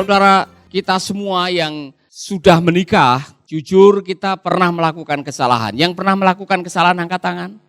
Saudara-saudara, kita semua yang sudah menikah, jujur kita pernah melakukan kesalahan. Yang pernah melakukan kesalahan angkat tangan?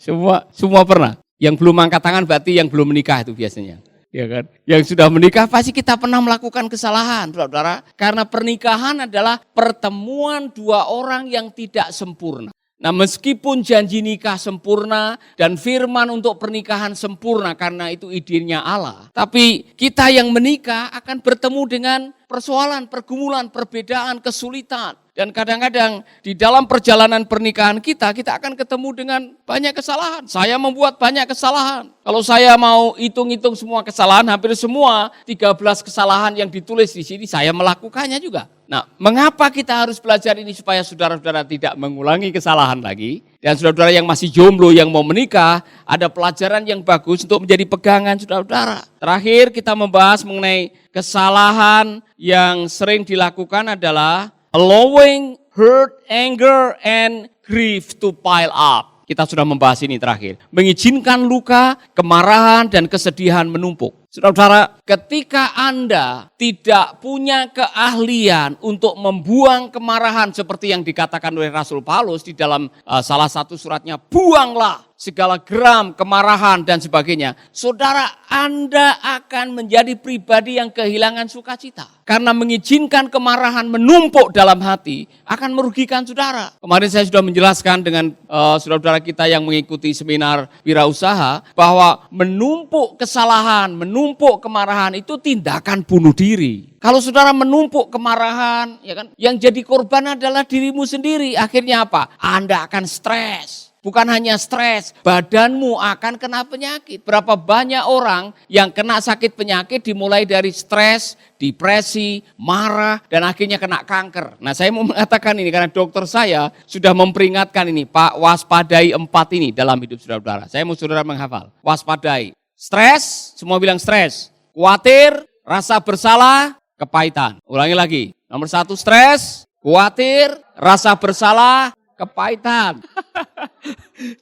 Semua pernah. Yang belum angkat tangan berarti yang belum menikah itu biasanya. Ya kan? Yang sudah menikah pasti kita pernah melakukan kesalahan, saudara. Karena pernikahan adalah pertemuan dua orang yang tidak sempurna. Nah, meskipun janji nikah sempurna dan firman untuk pernikahan sempurna karena itu idenya Allah. Tapi kita yang menikah akan bertemu dengan persoalan, pergumulan, perbedaan, kesulitan. Dan kadang-kadang di dalam perjalanan pernikahan kita akan ketemu dengan banyak kesalahan. Saya membuat banyak kesalahan. Kalau saya mau hitung-hitung semua kesalahan, hampir semua 13 kesalahan yang ditulis di sini saya melakukannya juga. Nah, mengapa kita harus belajar ini supaya saudara-saudara tidak mengulangi kesalahan lagi? Dan saudara-saudara yang masih jomblo, yang mau menikah, ada pelajaran yang bagus untuk menjadi pegangan saudara-saudara. Terakhir kita membahas mengenai kesalahan yang sering dilakukan adalah allowing hurt, anger, and grief to pile up. Kita sudah membahas ini terakhir. Mengizinkan luka, kemarahan, dan kesedihan menumpuk. Saudara-saudara, ketika Anda tidak punya keahlian untuk membuang kemarahan seperti yang dikatakan oleh Rasul Paulus di dalam salah satu suratnya, buanglah segala geram, kemarahan, dan sebagainya. Saudara, Anda akan menjadi pribadi yang kehilangan sukacita. Karena mengizinkan kemarahan menumpuk dalam hati akan merugikan saudara. Kemarin saya sudah menjelaskan dengan saudara-saudara kita yang mengikuti seminar wirausaha bahwa menumpuk kesalahan, menumpuk kemarahan itu tindakan bunuh diri. Kalau saudara menumpuk kemarahan, ya kan, yang jadi korban adalah dirimu sendiri. Akhirnya apa? Anda akan stres. Bukan hanya stres, badanmu akan kena penyakit. Berapa banyak orang yang kena sakit penyakit dimulai dari stres, depresi, marah, dan akhirnya kena kanker. Nah, saya mau mengatakan ini karena dokter saya sudah memperingatkan ini, Pak, waspadai 4 ini dalam hidup saudara-saudara. Saya mau saudara menghafal, waspadai. Stres, semua bilang stres. Khawatir, rasa bersalah, kepahitan. Ulangi lagi, nomor 1 stres, khawatir, rasa bersalah, kepahitan.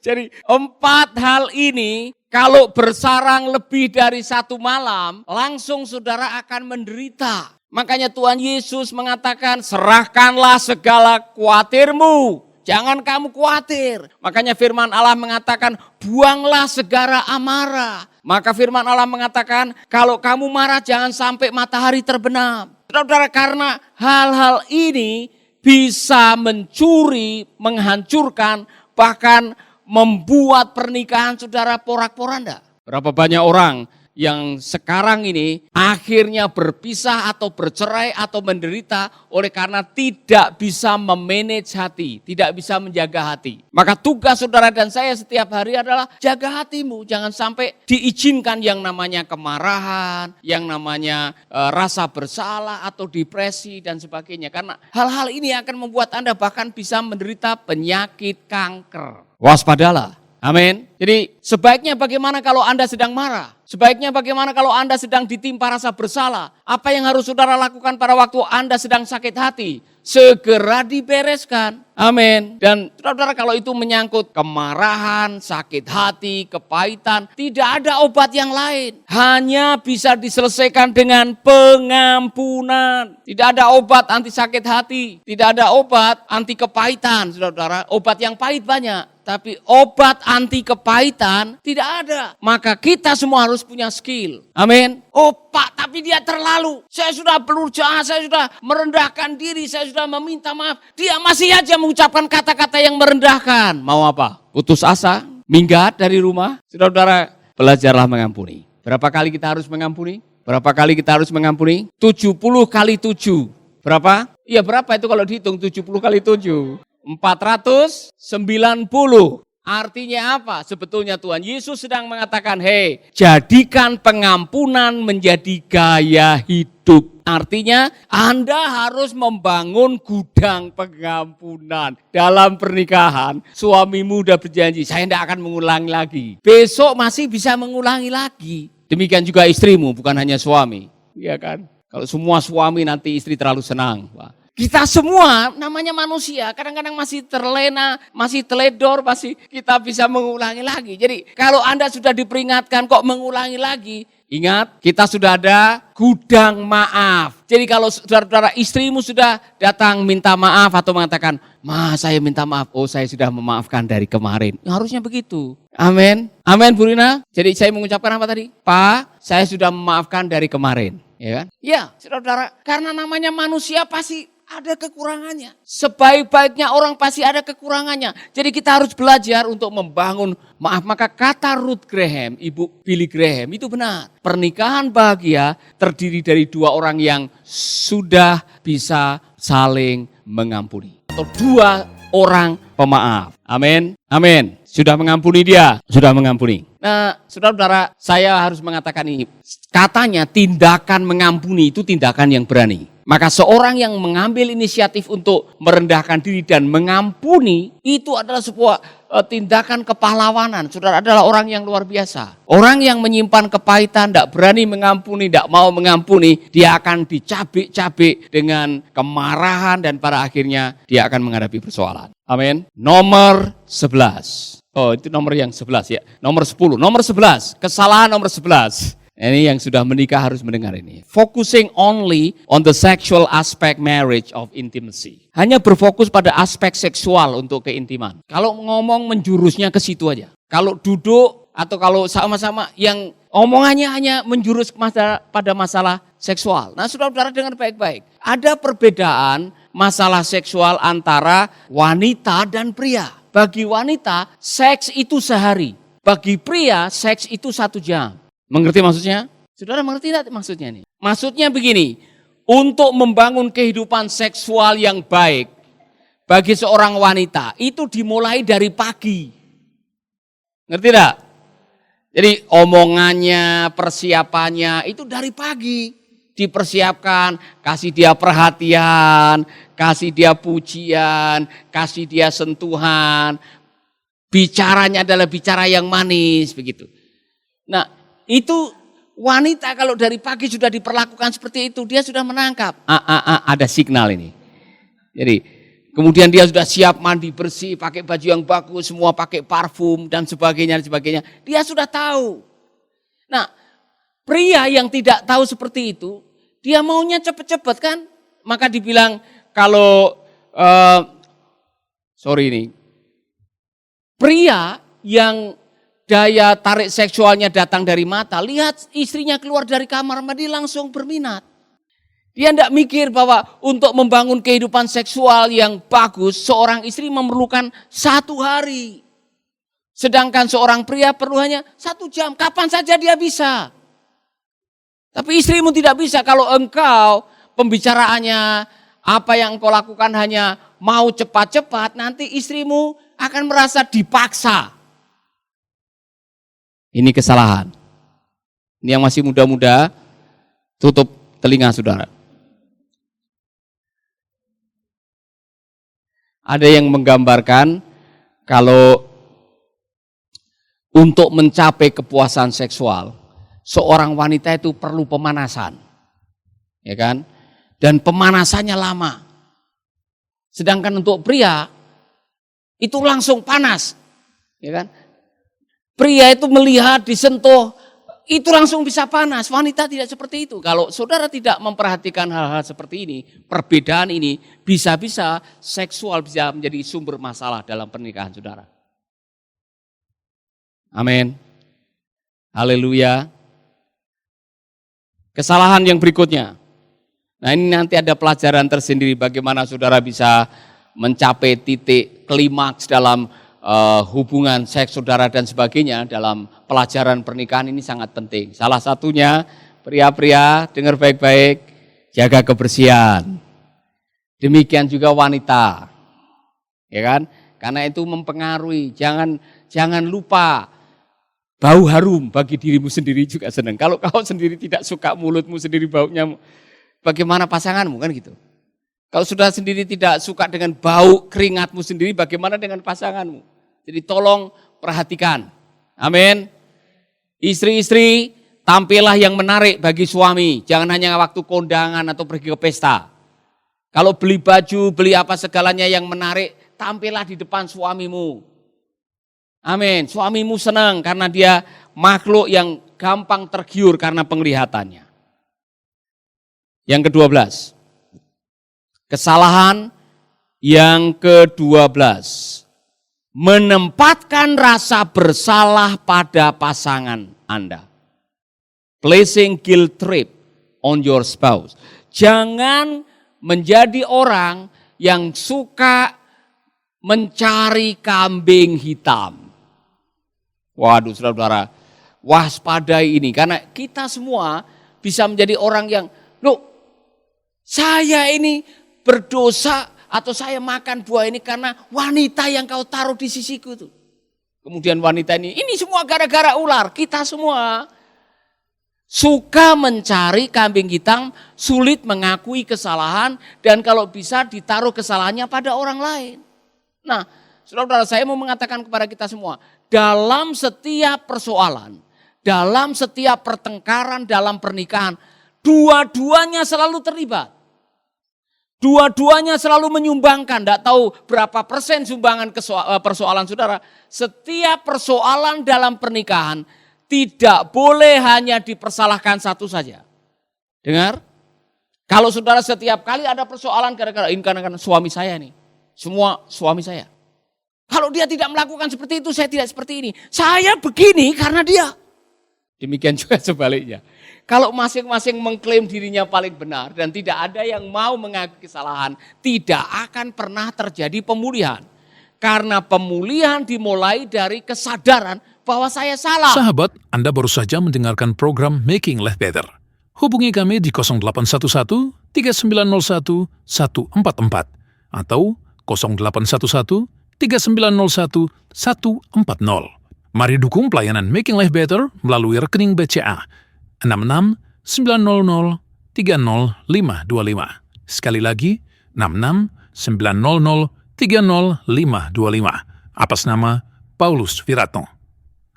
Jadi 4 hal ini kalau bersarang lebih dari 1 malam, langsung saudara akan menderita. Makanya Tuhan Yesus mengatakan, serahkanlah segala khawatirmu. Jangan kamu khawatir. Makanya firman Allah mengatakan, buanglah segala amarah. Maka firman Allah mengatakan, kalau kamu marah jangan sampai matahari terbenam. Saudara, karena hal-hal ini bisa mencuri, menghancurkan, bahkan membuat pernikahan saudara porak-poranda. Berapa banyak orang yang sekarang ini akhirnya berpisah atau bercerai atau menderita oleh karena tidak bisa memanage hati, tidak bisa menjaga hati. Maka tugas saudara dan saya setiap hari adalah jaga hatimu. Jangan sampai diizinkan yang namanya kemarahan, yang namanya rasa bersalah atau depresi dan sebagainya. Karena hal-hal ini akan membuat Anda bahkan bisa menderita penyakit kanker. Waspadalah. Amin. Jadi sebaiknya bagaimana kalau Anda sedang marah? Sebaiknya bagaimana kalau Anda sedang ditimpa rasa bersalah? Apa yang harus saudara lakukan pada waktu Anda sedang sakit hati? Segera dibereskan. Amin. Dan saudara, kalau itu menyangkut kemarahan, sakit hati, kepahitan, tidak ada obat yang lain. Hanya bisa diselesaikan dengan pengampunan. Tidak ada obat anti sakit hati. Tidak ada obat anti kepahitan, saudara. Obat yang pahit banyak. Tapi obat anti kepahitan tidak ada. Maka kita semua harus punya skill. Amin. Oh Pak, tapi dia terlalu. Saya sudah berusaha, saya sudah merendahkan diri, saya sudah meminta maaf. Dia masih aja mengucapkan kata-kata yang merendahkan. Mau apa? Putus asa, minggat dari rumah. Saudara-saudara, belajarlah mengampuni. Berapa kali kita harus mengampuni? Berapa kali kita harus mengampuni? 70 kali 7. Berapa? Iya, berapa itu kalau dihitung 70 kali 7? 490. Artinya apa? Sebetulnya Tuhan Yesus sedang mengatakan, hei, jadikan pengampunan menjadi gaya hidup. Artinya Anda harus membangun gudang pengampunan. Dalam pernikahan, suamimu udah berjanji, saya tidak akan mengulangi lagi. Besok masih bisa mengulangi lagi. Demikian juga istrimu, bukan hanya suami. Iya kan? Kalau semua suami nanti istri terlalu senang. Wah. Kita semua namanya manusia, kadang-kadang masih terlena, masih teledor, masih kita bisa mengulangi lagi. Jadi kalau Anda sudah diperingatkan kok mengulangi lagi, Ingat, kita sudah ada gudang maaf. Jadi kalau saudara-saudara istrimu sudah datang minta maaf atau mengatakan, "Ma, saya minta maaf." Oh, saya sudah memaafkan dari kemarin. Harusnya begitu. Amin. Amin, Bu Rina. Jadi saya mengucapkan apa tadi? Pak, saya sudah memaafkan dari kemarin. Ya kan? Ya, saudara-saudara, karena namanya manusia pasti ada kekurangannya. Sebaik-baiknya orang pasti ada kekurangannya. Jadi kita harus belajar untuk membangun maaf. Maka kata Ruth Graham, Ibu Billy Graham itu benar. Pernikahan bahagia terdiri dari dua orang yang sudah bisa saling mengampuni. Atau dua orang pemaaf. Amin. Amin. Sudah mengampuni dia. Sudah mengampuni. Nah, saudara-saudara, saya harus mengatakan ini. Katanya tindakan mengampuni itu tindakan yang berani. Maka seorang yang mengambil inisiatif untuk merendahkan diri dan mengampuni, itu adalah sebuah tindakan kepahlawanan. Saudara adalah orang yang luar biasa. Orang yang menyimpan kepahitan, tidak berani mengampuni, tidak mau mengampuni, dia akan dicabik-cabik dengan kemarahan dan pada akhirnya dia akan menghadapi persoalan. Amin. Nomor 11. Oh, itu nomor yang 11 ya. Nomor 10. Nomor 11. Kesalahan nomor 11. Ini yang sudah menikah harus mendengar ini. Focusing only on the sexual aspect marriage of intimacy. Hanya berfokus pada aspek seksual untuk keintiman. Kalau ngomong menjurusnya ke situ aja. Kalau duduk atau kalau sama-sama yang omongannya hanya menjurus pada masalah seksual. Nah, saudara-saudara dengar baik-baik. Ada perbedaan masalah seksual antara wanita dan pria. Bagi wanita, seks itu sehari. Bagi pria, seks itu 1 jam. Mengerti maksudnya? Saudara mengerti tidak maksudnya ini? Maksudnya begini, untuk membangun kehidupan seksual yang baik bagi seorang wanita itu dimulai dari pagi. Ngerti tidak? Jadi omongannya, persiapannya itu dari pagi. Dipersiapkan, kasih dia perhatian, kasih dia pujian, kasih dia sentuhan. Bicaranya adalah bicara yang manis begitu. Nah, itu wanita kalau dari pagi sudah diperlakukan seperti itu, dia sudah menangkap. Ada signal ini. Jadi kemudian dia sudah siap mandi bersih, pakai baju yang bagus, semua pakai parfum dan sebagainya. Dia sudah tahu. Nah, pria yang tidak tahu seperti itu, dia maunya cepet-cepet kan? Maka dibilang kalau, pria yang daya tarik seksualnya datang dari mata, lihat istrinya keluar dari kamar mandi langsung berminat. Dia tidak mikir bahwa untuk membangun kehidupan seksual yang bagus, seorang istri memerlukan 1 hari. Sedangkan seorang pria perlu hanya 1 jam, kapan saja dia bisa. Tapi istrimu tidak bisa kalau engkau pembicaraannya, apa yang engkau lakukan hanya mau cepat-cepat, nanti istrimu akan merasa dipaksa. Ini kesalahan. Ini yang masih muda-muda, tutup telinga saudara. Ada yang menggambarkan kalau untuk mencapai kepuasan seksual, seorang wanita itu perlu pemanasan. Ya kan? Dan pemanasannya lama. Sedangkan untuk pria, itu langsung panas. Ya kan? Pria itu melihat, disentuh, itu langsung bisa panas. Wanita tidak seperti itu. Kalau saudara tidak memperhatikan hal-hal seperti ini, perbedaan ini, bisa-bisa seksual bisa menjadi sumber masalah dalam pernikahan saudara. Amin. Haleluya. Kesalahan yang berikutnya. Nah, ini nanti ada pelajaran tersendiri bagaimana saudara bisa mencapai titik klimaks dalam hubungan seks saudara dan sebagainya dalam pelajaran pernikahan ini sangat penting. Salah satunya pria-pria dengar baik-baik, jaga kebersihan. Demikian juga wanita. Ya kan? Karena itu mempengaruhi. Jangan lupa bau harum bagi dirimu sendiri juga senang. Kalau kau sendiri tidak suka mulutmu sendiri baunya, bagaimana pasanganmu kan gitu. Kalau sudah sendiri tidak suka dengan bau keringatmu sendiri, bagaimana dengan pasanganmu? Jadi tolong perhatikan. Amin. Istri-istri, tampillah yang menarik bagi suami. Jangan hanya waktu kondangan atau pergi ke pesta. Kalau beli baju, beli apa segalanya yang menarik, tampillah di depan suamimu. Amin. Suamimu senang karena dia makhluk yang gampang tergiur karena penglihatannya. Yang ke-12. Kesalahan yang ke-12. Menempatkan rasa bersalah pada pasangan Anda. Placing guilt trip on your spouse. Jangan menjadi orang yang suka mencari kambing hitam. Waduh, saudara-saudara, waspadai ini. Karena kita semua bisa menjadi orang yang, loh, saya ini berdosa atau saya makan buah ini karena wanita yang kau taruh di sisiku tuh. Kemudian wanita ini semua gara-gara ular. Kita semua suka mencari kambing hitam, sulit mengakui kesalahan, dan kalau bisa ditaruh kesalahannya pada orang lain. Nah, saudara-saudara, saya mau mengatakan kepada kita semua, dalam setiap persoalan, dalam setiap pertengkaran dalam pernikahan, dua-duanya selalu terlibat. Dua-duanya selalu menyumbangkan, tidak tahu berapa persen sumbangan persoalan saudara. Setiap persoalan dalam pernikahan tidak boleh hanya dipersalahkan satu saja. Dengar? Kalau saudara setiap kali ada persoalan gara-gara ini karena suami saya nih. Semua suami saya. Kalau dia tidak melakukan seperti itu, saya tidak seperti ini. Saya begini karena dia. Demikian juga sebaliknya. Kalau masing-masing mengklaim dirinya paling benar dan tidak ada yang mau mengakui kesalahan, tidak akan pernah terjadi pemulihan. Karena pemulihan dimulai dari kesadaran bahwa saya salah. Sahabat, Anda baru saja mendengarkan program Making Life Better. Hubungi kami di 0811 3901 144 atau 0811 3901 140. Mari dukung pelayanan Making Life Better melalui rekening BCA 6690300525. Sekali lagi, 6690300525. Atas nama Paulus Wiratno.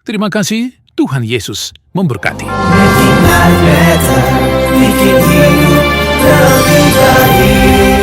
Terima kasih, Tuhan Yesus memberkati. Making life better, bikin hidup lebih baik.